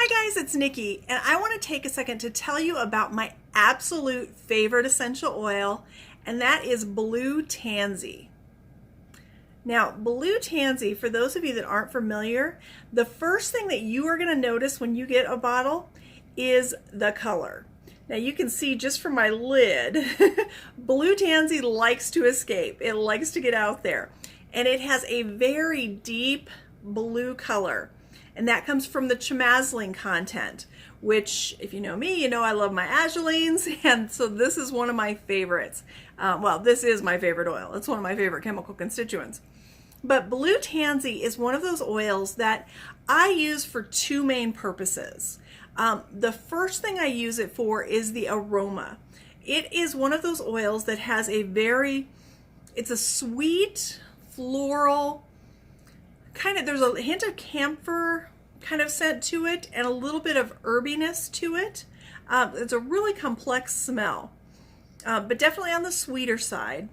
Hi guys, it's Nikki, and I want to take a second to tell you about my absolute favorite essential oil, and that is blue tansy. Now, blue tansy, for those of you that aren't familiar, the first thing that you are going to notice when you get a bottle is the color. Now you can see just from my lid, blue tansy likes to escape. It likes to get out there, and it has a very deep blue color. And that comes from the chamazoline content, which, if you know me, you know I love my azulines, and so this is one of my favorites. Well, this is my favorite oil. It's one of my favorite chemical constituents. But blue tansy is one of those oils that I use for two main purposes. The first thing I use it for is the aroma. It is one of those oils that has it's a sweet, floral, there's a hint of camphor kind of scent to it and a little bit of herbiness to it. It's a really complex smell, but definitely on the sweeter side.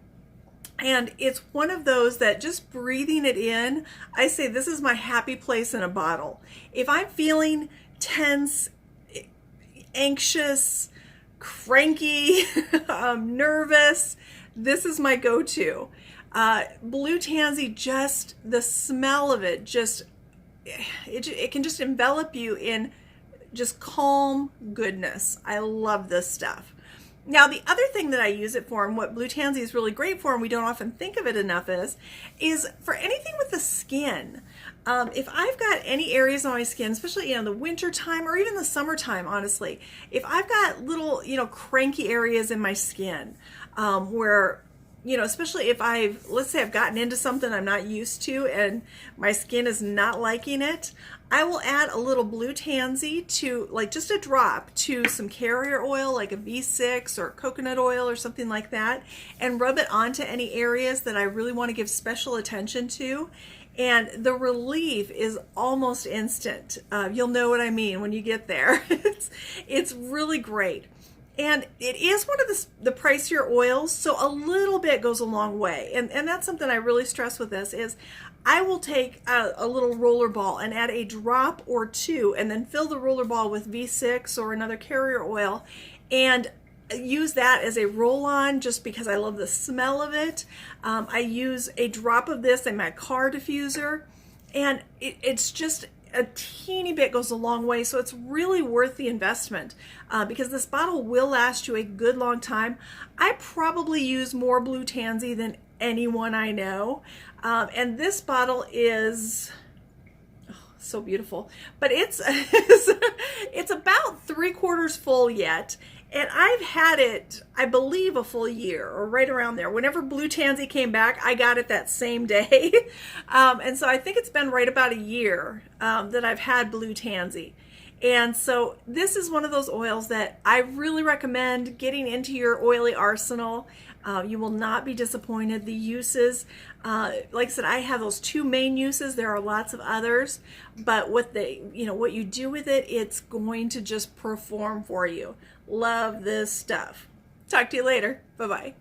And it's one of those that just breathing it in, I say this is my happy place in a bottle. If I'm feeling tense, anxious, cranky, nervous, this is my go-to. Blue tansy, just the smell of it, it can just envelop you in just calm goodness. I love this stuff. Now, the other thing that I use it for, and what blue tansy is really great for, and we don't often think of it enough, is for anything with the skin. If I've got any areas on my skin, especially in the winter time or even the summertime, honestly, if I've got little, cranky areas in my skin, where especially if let's say I've gotten into something I'm not used to and my skin is not liking it, I will add a little blue tansy to, just a drop, to some carrier oil, like a V6 or coconut oil or something like that, and rub it onto any areas that I really want to give special attention to. And the relief is almost instant. You'll know what I mean when you get there. It's really great. And it is one of the pricier oils, so a little bit goes a long way. And that's something I really stress with this is I will take a little roller ball and add a drop or two and then fill the roller ball with V6 or another carrier oil and use that as a roll-on just because I love the smell of it. I use a drop of this in my car diffuser, and it's just a teeny bit goes a long way, so it's really worth the investment because this bottle will last you a good long time. I probably use more blue tansy than anyone I know, and this bottle is so beautiful, but it's about 3/4 full yet, and I've had it, I believe, a full year or right around there. Whenever blue tansy came back, I got it that same day. And so I think it's been right about a year that I've had blue tansy. And so this is one of those oils that I really recommend getting into your oily arsenal. You will not be disappointed. The uses, like I said, I have those two main uses. There are lots of others, but what you do with it, it's going to just perform for you. Love this stuff. Talk to you later. Bye-bye.